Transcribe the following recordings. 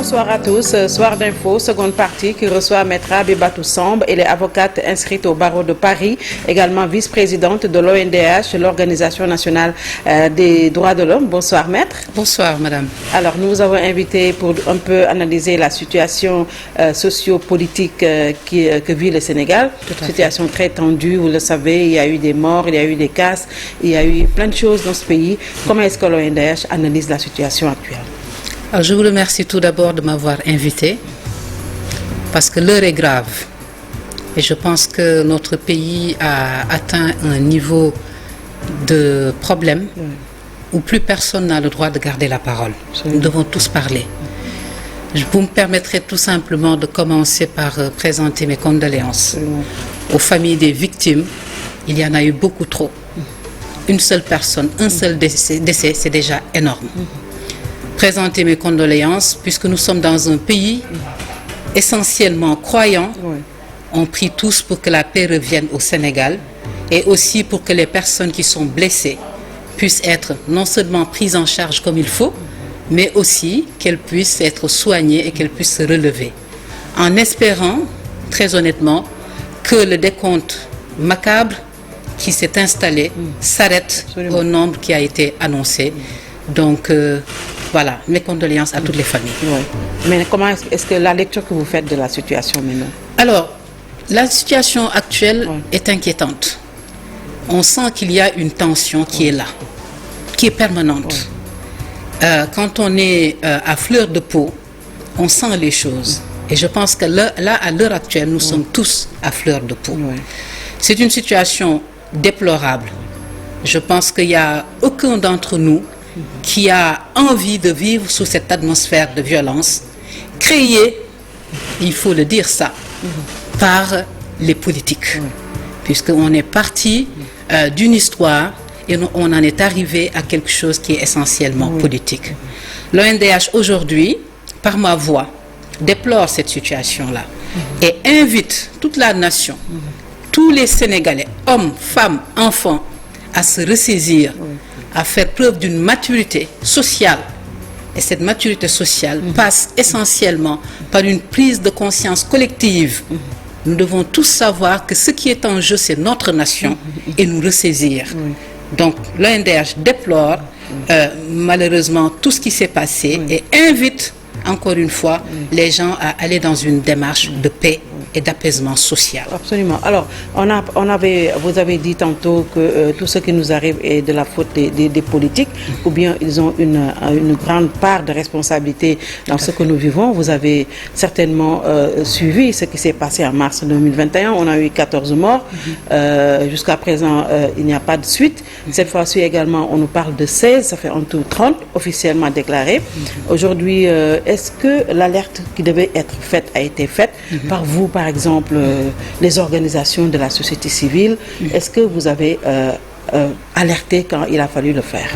Bonsoir à tous. Soir d'info, seconde partie qui reçoit Maître Abibatou Samb. Elle est avocate inscrite au barreau de Paris, également vice-présidente de l'ONDH, l'Organisation nationale des droits de l'homme. Bonsoir Maître. Bonsoir Madame. Alors nous vous avons invité pour un peu analyser la situation socio-politique que vit le Sénégal. Situation très tendue, vous le savez, il y a eu des morts, il y a eu des casses, il y a eu plein de choses dans ce pays. Comment est-ce que l'ONDH analyse la situation actuelle? Alors, je vous remercie tout d'abord de m'avoir invité parce que l'heure est grave et je pense que notre pays a atteint un niveau de problème où plus personne n'a le droit de garder la parole. Nous devons tous parler. Vous me permettrez tout simplement de commencer par présenter mes condoléances aux familles des victimes. Il y en a eu beaucoup trop. Une seule personne, un seul décès, c'est déjà énorme. Présenter mes condoléances puisque nous sommes dans un pays essentiellement croyant. On prie tous pour que la paix revienne au Sénégal et aussi pour que les personnes qui sont blessées puissent être non seulement prises en charge comme il faut, mais aussi qu'elles puissent être soignées et qu'elles puissent se relever. En espérant, très honnêtement, que le décompte macabre qui s'est installé s'arrête au nombre qui a été annoncé. Donc, voilà, mes condoléances à toutes les familles. Mais comment est-ce que la lecture que vous faites de la situation maintenant? Alors, la situation actuelle est inquiétante. On sent qu'il y a une tension qui est là, qui est permanente. Quand on est à fleur de peau, on sent les choses. Et je pense que là, à l'heure actuelle, nous sommes tous à fleur de peau. C'est une situation déplorable. Je pense qu'il n'y a aucun d'entre nous qui a envie de vivre sous cette atmosphère de violence, créée, il faut le dire ça, par les politiques. Puisqu'on est parti d'une histoire et on en est arrivé à quelque chose qui est essentiellement politique. L'ONDH aujourd'hui, par ma voix, déplore cette situation-là et invite toute la nation, tous les Sénégalais, hommes, femmes, enfants, à se ressaisir, à faire preuve d'une maturité sociale. Et cette maturité sociale passe essentiellement par une prise de conscience collective. Nous devons tous savoir que ce qui est en jeu, c'est notre nation et nous ressaisir. Donc l'ONDH déplore malheureusement tout ce qui s'est passé et invite encore une fois les gens à aller dans une démarche de paix et d'apaisement social. Absolument. Alors, vous avez dit tantôt que tout ce qui nous arrive est de la faute des politiques, ou bien ils ont une grande part de responsabilité dans ce que nous vivons. Vous avez certainement suivi ce qui s'est passé en mars 2021. On a eu 14 morts. Jusqu'à présent, il n'y a pas de suite. Cette fois-ci également, on nous parle de 16, ça fait en tout 30 officiellement déclarés. Aujourd'hui, est-ce que l'alerte qui devait être faite a été faite par vous, par exemple, les organisations de la société civile? Est-ce que vous avez alerté quand il a fallu le faire?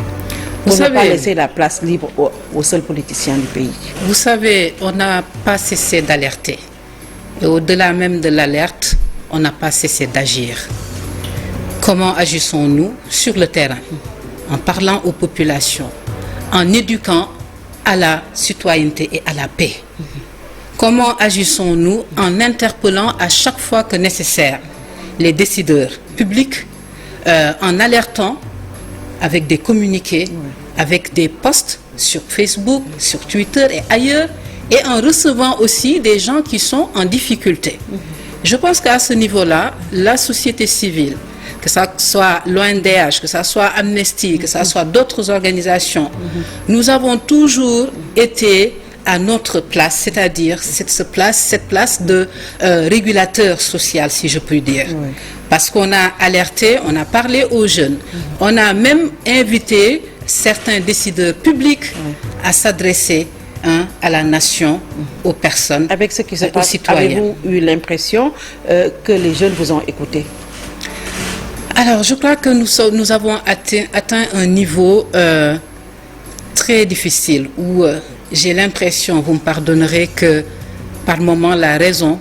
Pour ne pas laisser la place libre aux seuls politiciens du pays. Vous savez, on n'a pas cessé d'alerter. Et au-delà même de l'alerte, on n'a pas cessé d'agir. Comment agissons-nous sur le terrain? En parlant aux populations, en éduquant à la citoyenneté et à la paix. Comment agissons-nous? En interpellant à chaque fois que nécessaire les décideurs publics, en alertant avec des communiqués, avec des posts sur Facebook, sur Twitter et ailleurs, et en recevant aussi des gens qui sont en difficulté. Je pense qu'à ce niveau-là, la société civile, que ce soit l'ONDH, que ce soit Amnesty, que ce soit d'autres organisations, nous avons toujours été à notre place, c'est-à-dire cette place de régulateur social, si je puis dire. Parce qu'on a alerté, on a parlé aux jeunes, on a même invité certains décideurs publics à s'adresser à la nation, aux personnes, avec ce qui se passe, citoyens. Avez-vous eu l'impression que les jeunes vous ont écouté? Alors, je crois que nous avons atteint un niveau très difficile où j'ai l'impression, vous me pardonnerez, que par moments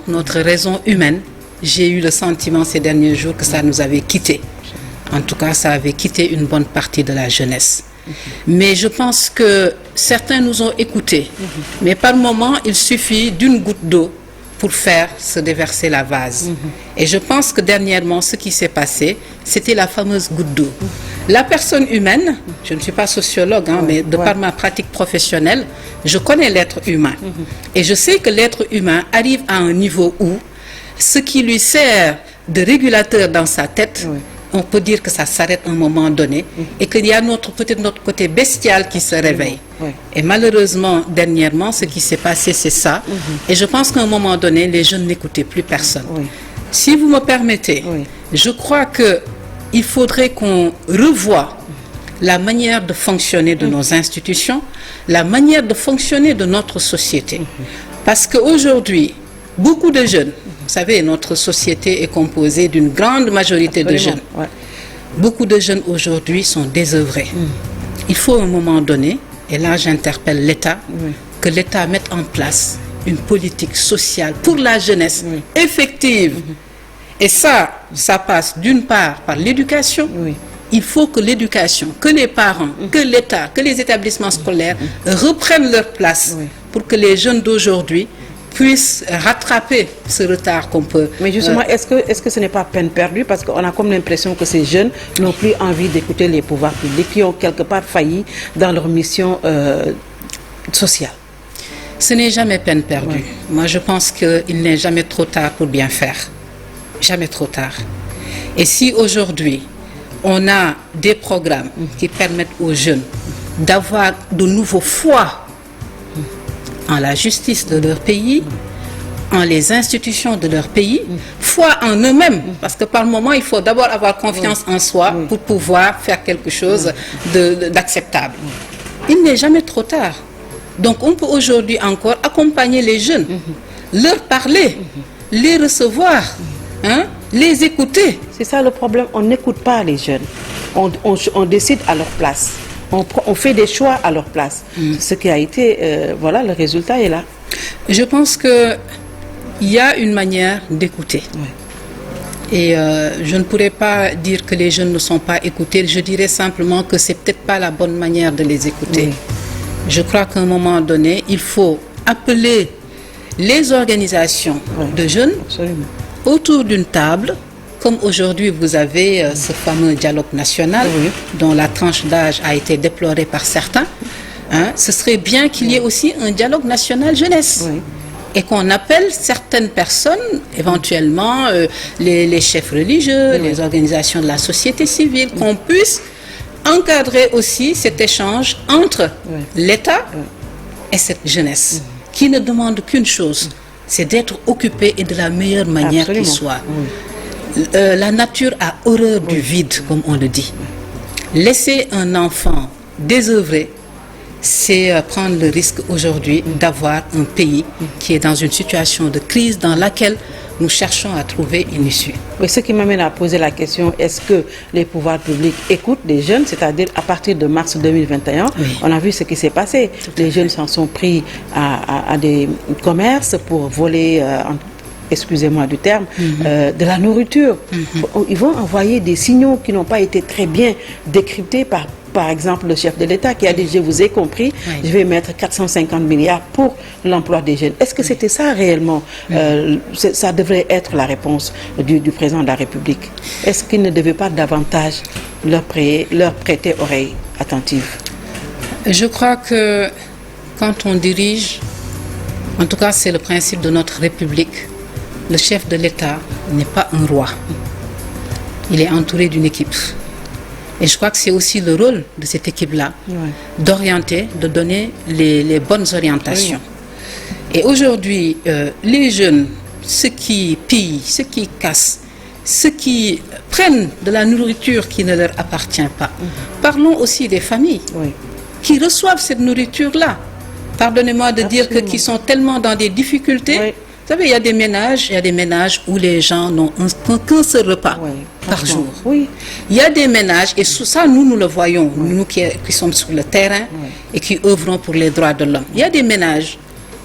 notre raison humaine, j'ai eu le sentiment ces derniers jours que ça nous avait quittés. En tout cas, ça avait quitté une bonne partie de la jeunesse. Mais je pense que certains nous ont écoutés, mais par moment, il suffit d'une goutte d'eau pour faire se déverser la vase. Et je pense que dernièrement, ce qui s'est passé, c'était la fameuse goutte d'eau. La personne humaine, je ne suis pas sociologue, mais de par ma pratique professionnelle, je connais l'être humain. Et je sais que l'être humain arrive à un niveau où ce qui lui sert de régulateur dans sa tête, on peut dire que ça s'arrête à un moment donné et qu'il y a peut-être notre côté bestial qui se réveille. Et malheureusement, dernièrement, ce qui s'est passé, c'est ça. Et je pense qu'à un moment donné, les jeunes n'écoutaient plus personne. Si vous me permettez, je crois qu'il faudrait qu'on revoie la manière de fonctionner de nos institutions, la manière de fonctionner de notre société. Parce qu'aujourd'hui, beaucoup de jeunes, vous savez, notre société est composée d'une grande majorité de jeunes. Beaucoup de jeunes aujourd'hui sont désœuvrés. Il faut à un moment donné, et là j'interpelle l'État, que l'État mette en place une politique sociale pour la jeunesse effective. Et ça passe d'une part par l'éducation. Il faut que l'éducation, que les parents, que l'État, que les établissements scolaires reprennent leur place pour que les jeunes d'aujourd'hui puissent rattraper ce retard qu'on peut... Mais justement, est-ce que ce n'est pas peine perdue? Parce qu'on a comme l'impression que ces jeunes n'ont plus envie d'écouter les pouvoirs publics, qui ont quelque part failli dans leur mission sociale. Ce n'est jamais peine perdue. Moi, je pense qu'il n'est jamais trop tard pour bien faire. Jamais trop tard. Et si aujourd'hui, on a des programmes qui permettent aux jeunes d'avoir de nouveau foi en la justice de leur pays, en les institutions de leur pays, foi en eux-mêmes, parce que par moment, il faut d'abord avoir confiance en soi pour pouvoir faire quelque chose d'acceptable. Il n'est jamais trop tard. Donc on peut aujourd'hui encore accompagner les jeunes, leur parler, les recevoir, les écouter. C'est ça le problème, on n'écoute pas les jeunes, on décide à leur place. On fait des choix à leur place. Ce qui a été, voilà, le résultat est là. Je pense qu'il y a une manière d'écouter. Et je ne pourrais pas dire que les jeunes ne sont pas écoutés. Je dirais simplement que c'est peut-être pas la bonne manière de les écouter. Je crois qu'à un moment donné, il faut appeler les organisations de jeunes autour d'une table. Comme aujourd'hui, vous avez ce fameux dialogue national dont la tranche d'âge a été déplorée par certains. Ce serait bien qu'il y ait aussi un dialogue national jeunesse. Et qu'on appelle certaines personnes, éventuellement les chefs religieux, les organisations de la société civile, qu'on puisse encadrer aussi cet échange entre l'État et cette jeunesse, qui ne demande qu'une chose, c'est d'être occupée et de la meilleure manière qui soit. La nature a horreur du vide, comme on le dit. Laisser un enfant désœuvré, c'est prendre le risque aujourd'hui d'avoir un pays qui est dans une situation de crise dans laquelle nous cherchons à trouver une issue. Oui, ce qui m'amène à poser la question, est-ce que les pouvoirs publics écoutent les jeunes? C'est-à-dire à partir de mars 2021, on a vu ce qui s'est passé. Les jeunes s'en sont pris à des commerces pour voler... excusez-moi du terme, de la nourriture. Ils vont envoyer des signaux qui n'ont pas été très bien décryptés par exemple, le chef de l'État qui a dit, je vous ai compris, je vais mettre 450 milliards pour l'emploi des jeunes. Est-ce que c'était ça réellement? Ça devrait être la réponse du président de la République. Est-ce qu'il ne devait pas davantage leur prêter oreille attentive? Je crois que quand on dirige, en tout cas c'est le principe de notre République, le chef de l'État n'est pas un roi. Il est entouré d'une équipe. Et je crois que c'est aussi le rôle de cette équipe-là, d'orienter, de donner les bonnes orientations. Et aujourd'hui, les jeunes, ceux qui pillent, ceux qui cassent, ceux qui prennent de la nourriture qui ne leur appartient pas. Parlons aussi des familles qui reçoivent cette nourriture-là. Pardonnez-moi de dire que qui sont tellement dans des difficultés. Vous savez, il y a des ménages où les gens n'ont qu'un seul repas par jour. Il y a des ménages, et ça, nous le voyons, nous qui sommes sur le terrain et qui œuvrons pour les droits de l'homme. Il y a des ménages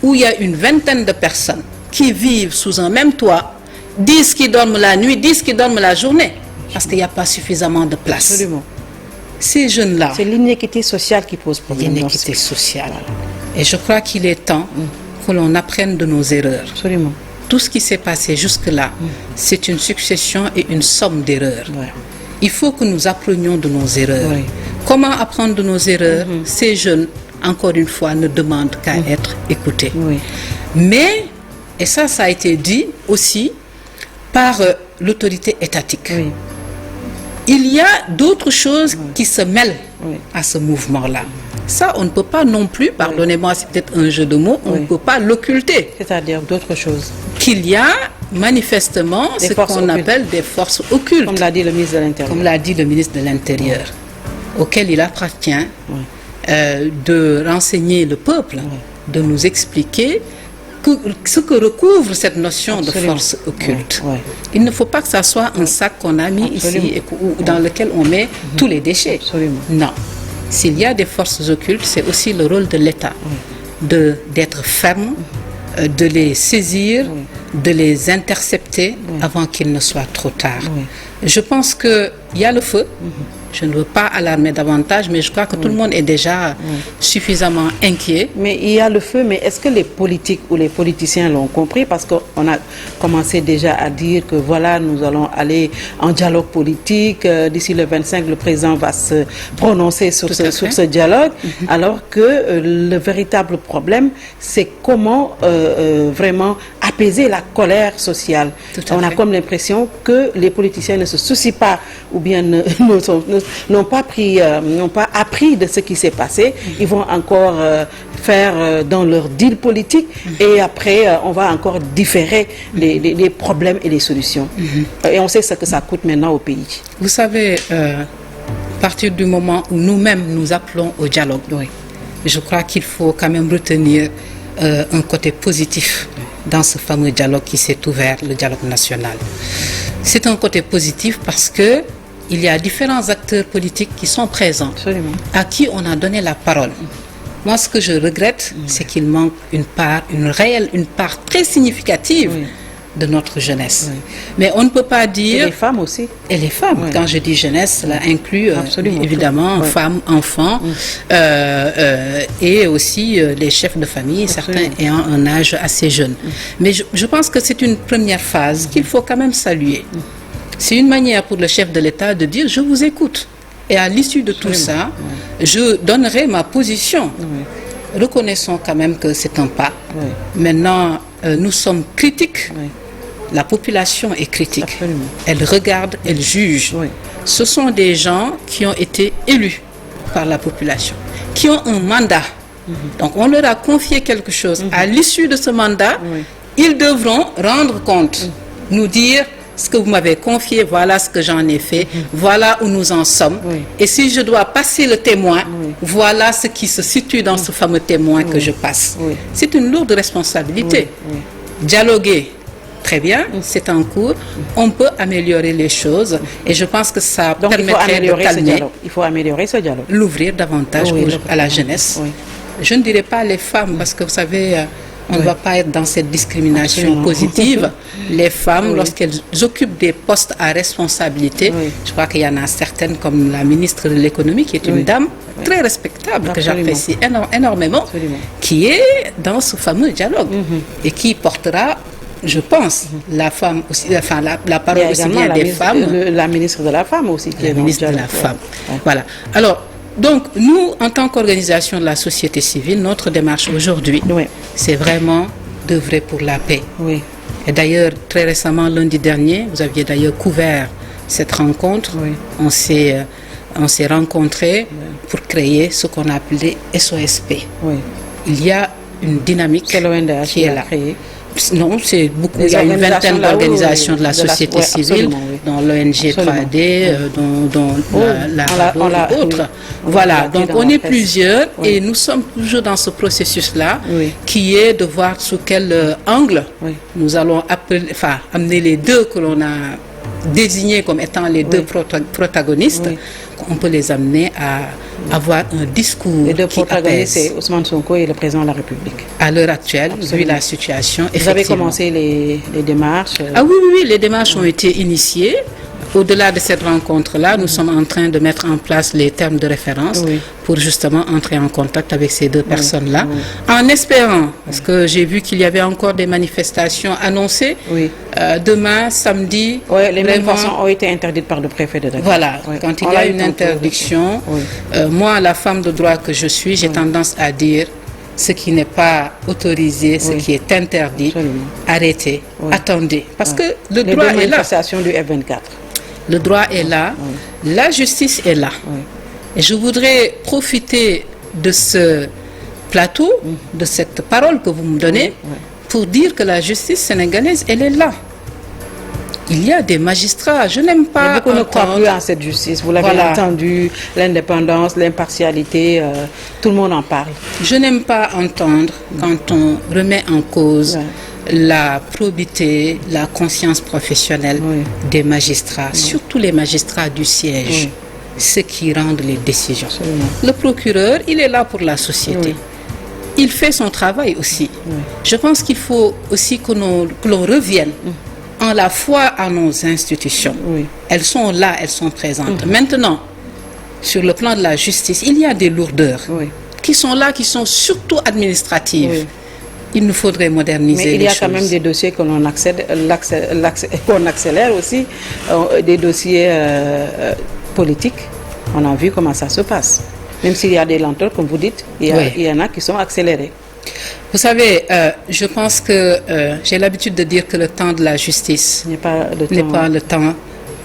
où il y a une vingtaine de personnes qui vivent sous un même toit, 10 qui dorment la nuit, 10 qui dorment la journée, parce qu'il n'y a pas suffisamment de place. ces jeunes-là... C'est l'inéquité sociale qui pose problème. L'inéquité sociale. Et je crois qu'il est temps que l'on apprenne de nos erreurs. Absolument. Tout ce qui s'est passé jusque-là, c'est une succession et une somme d'erreurs. Ouais. Il faut que nous apprenions de nos erreurs. Oui. Comment apprendre de nos erreurs? Ces jeunes, encore une fois, ne demandent qu'à être écoutés. Oui. Mais, et ça a été dit aussi par l'autorité étatique. Oui. Il y a d'autres choses qui se mêlent à ce mouvement-là. Ça, on ne peut pas non plus, pardonnez-moi, c'est peut-être un jeu de mots, on ne peut pas l'occulter. C'est-à-dire d'autres choses. Qu'il y a manifestement ce qu'on appelle des forces occultes. Comme l'a dit le ministre de l'Intérieur. Comme l'a dit le ministre de l'Intérieur, auquel il appartient de renseigner le peuple, de nous expliquer ce que recouvre cette notion de force occulte. Il ne faut pas que ça soit un sac qu'on a mis ici ou dans lequel on met tous les déchets. Non. S'il y a des forces occultes, c'est aussi le rôle de l'État d'être ferme, de les saisir, de les intercepter avant qu'il ne soit trop tard. Je pense qu'il y a le feu. Je ne veux pas alarmer davantage, mais je crois que tout le monde est déjà suffisamment inquiet. Mais il y a le feu, mais est-ce que les politiques ou les politiciens l'ont compris? Parce qu'on a commencé déjà à dire que voilà, nous allons aller en dialogue politique. D'ici le 25, le président va se prononcer sur ce dialogue. Alors que le véritable problème, c'est comment vraiment apaiser la colère sociale. On a comme l'impression que les politiciens ne se soucient pas ou bien n'ont pas appris de ce qui s'est passé. Ils vont encore faire dans leur deal politique et après on va encore différer les problèmes et les solutions. Et on sait ce que ça coûte maintenant au pays. Vous savez, à partir du moment où nous-mêmes nous appelons au dialogue, je crois qu'il faut quand même retenir un côté positif dans ce fameux dialogue qui s'est ouvert, le dialogue national. C'est un côté positif parce que il y a différents acteurs politiques qui sont présents, à qui on a donné la parole. Moi, ce que je regrette, c'est qu'il manque une part très significative de notre jeunesse. Mais on ne peut pas dire... Et les femmes aussi. Et les femmes. Quand je dis jeunesse, cela inclut évidemment femmes, enfants, et aussi les chefs de famille, certains ayant un âge assez jeune. Mais je pense que c'est une première phase qu'il faut quand même saluer. C'est une manière pour le chef de l'État de dire « je vous écoute ». Et à l'issue de tout ça, je donnerai ma position. Reconnaissons quand même que c'est un pas. Maintenant, nous sommes critiques. La population est critique. Absolument. Elle regarde, elle juge. Ce sont des gens qui ont été élus par la population, qui ont un mandat. Donc on leur a confié quelque chose. À l'issue de ce mandat, ils devront rendre compte, nous dire ce que vous m'avez confié, voilà ce que j'en ai fait, voilà où nous en sommes. Et si je dois passer le témoin, voilà ce qui se situe dans ce fameux témoin que je passe. C'est une lourde responsabilité. Dialoguer, très bien, c'est en cours. On peut améliorer les choses et je pense que ça permettrait de calmer. Il faut améliorer ce dialogue. L'ouvrir davantage à la jeunesse. Je ne dirais pas les femmes parce que vous savez... On ne va pas être dans cette discrimination positive. Les femmes, lorsqu'elles occupent des postes à responsabilité, je crois qu'il y en a certaines comme la ministre de l'économie, qui est une dame très respectable, que j'apprécie énormément, qui est dans ce fameux dialogue et qui portera, je pense, la femme aussi, enfin la parole aussi bien des femmes. La ministre de la femme aussi. Qui la ministre de la femme. Voilà. Alors, donc, nous, en tant qu'organisation de la société civile, notre démarche aujourd'hui, c'est vraiment d'œuvrer pour la paix. Et d'ailleurs, très récemment, lundi dernier, vous aviez d'ailleurs couvert cette rencontre. On s'est rencontrés pour créer ce qu'on a appelé SOSP. Il y a une dynamique qui est là. Non, c'est beaucoup. Il y a une vingtaine d'organisations de la société civile, dont l'ONG 3D, dont la autre. Voilà, donc on est plusieurs et nous sommes toujours dans ce processus-là qui est de voir sous quel angle nous allons amener les deux que l'on a désignés comme étant les deux protagonistes. On peut les amener à avoir un discours les deux qui protagonistes, c'est Ousmane Sonko et le président de la République. À l'heure actuelle, vu la situation, vous avez commencé les démarches Ah oui, les démarches ont été initiées au-delà de cette rencontre-là, nous sommes en train de mettre en place les termes de référence pour justement entrer en contact avec ces deux personnes-là, en espérant, parce que j'ai vu qu'il y avait encore des manifestations annoncées, demain, samedi. Les manifestations ont été interdites par le préfet de Dakar. Voilà, quand il y a une interdiction, moi, la femme de droit que je suis, j'ai tendance à dire ce qui n'est pas autorisé, ce qui est interdit, arrêtez, attendez, parce que le droit est là. Les manifestations du F24. Le droit est là, la justice est là. Et je voudrais profiter de ce plateau, de cette parole que vous me donnez, pour dire que la justice sénégalaise, elle est là. Il y a des magistrats, je n'aime pas... Beaucoup ne croient plus en cette justice, vous l'avez entendu, l'indépendance, l'impartialité, tout le monde en parle. Je n'aime pas entendre quand on remet en cause la probité, la conscience professionnelle des magistrats, surtout les magistrats du siège, ceux qui rendent les décisions. Le procureur, il est là pour la société. Il fait son travail aussi. Je pense qu'il faut aussi que l'on revienne en la foi à nos institutions. Elles sont là, elles sont présentes. Maintenant, sur le plan de la justice, il y a des lourdeurs qui sont là, qui sont surtout administratives. Il nous faudrait moderniser les choses. Mais il y a quand même des dossiers que l'on qu'on accélère aussi, des dossiers politiques. On a vu comment ça se passe. Même s'il y a des lenteurs, comme vous dites, il y en a qui sont accélérés. Vous savez, je pense que j'ai l'habitude de dire que le temps de la justice n'est pas le temps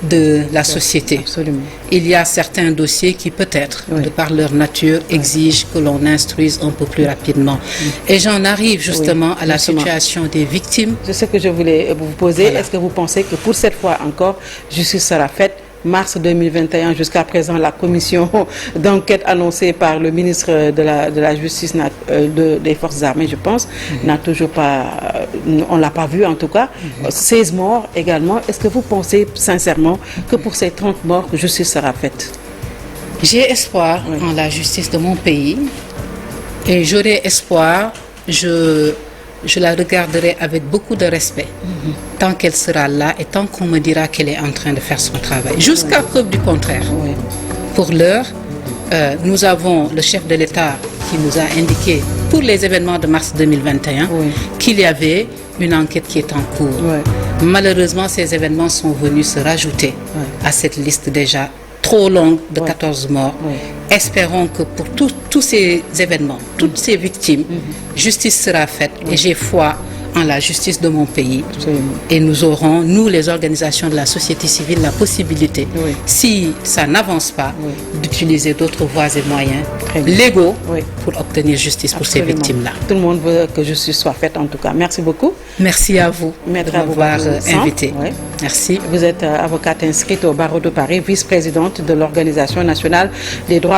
de la société. Absolument. Il y a certains dossiers qui peut-être, de par leur nature, exigent que l'on instruise un peu plus rapidement. Et j'en arrive justement à la situation des victimes. C'est ce que je voulais vous poser. Est-ce que vous pensez que pour cette fois encore, justice sera faite? Mars 2021, jusqu'à présent, la commission d'enquête annoncée par le ministre de la Justice des Forces armées, je pense, n'a toujours pas, on ne l'a pas vu en tout cas. 16 morts également. Est-ce que vous pensez sincèrement que pour ces 30 morts, que justice sera faite? J'ai espoir en la justice de mon pays et j'aurai espoir, je la regarderai avec beaucoup de respect tant qu'elle sera là et tant qu'on me dira qu'elle est en train de faire son travail. Jusqu'à preuve du contraire. Pour l'heure, nous avons le chef de l'État qui nous a indiqué pour les événements de mars 2021 qu'il y avait une enquête qui est en cours. Malheureusement, ces événements sont venus se rajouter à cette liste déjà trop longue de 14 morts. Espérons que pour tous ces événements, toutes ces victimes, justice sera faite et j'ai foi en la justice de mon pays. Et nous aurons, nous les organisations de la société civile, la possibilité, si ça n'avance pas, d'utiliser d'autres voies et moyens légaux pour obtenir justice pour ces victimes-là. Tout le monde veut que justice soit faite en tout cas. Merci beaucoup. Merci à vous de m'avoir invité. Merci. Vous êtes avocate inscrite au barreau de Paris, vice-présidente de l'Organisation nationale des droits de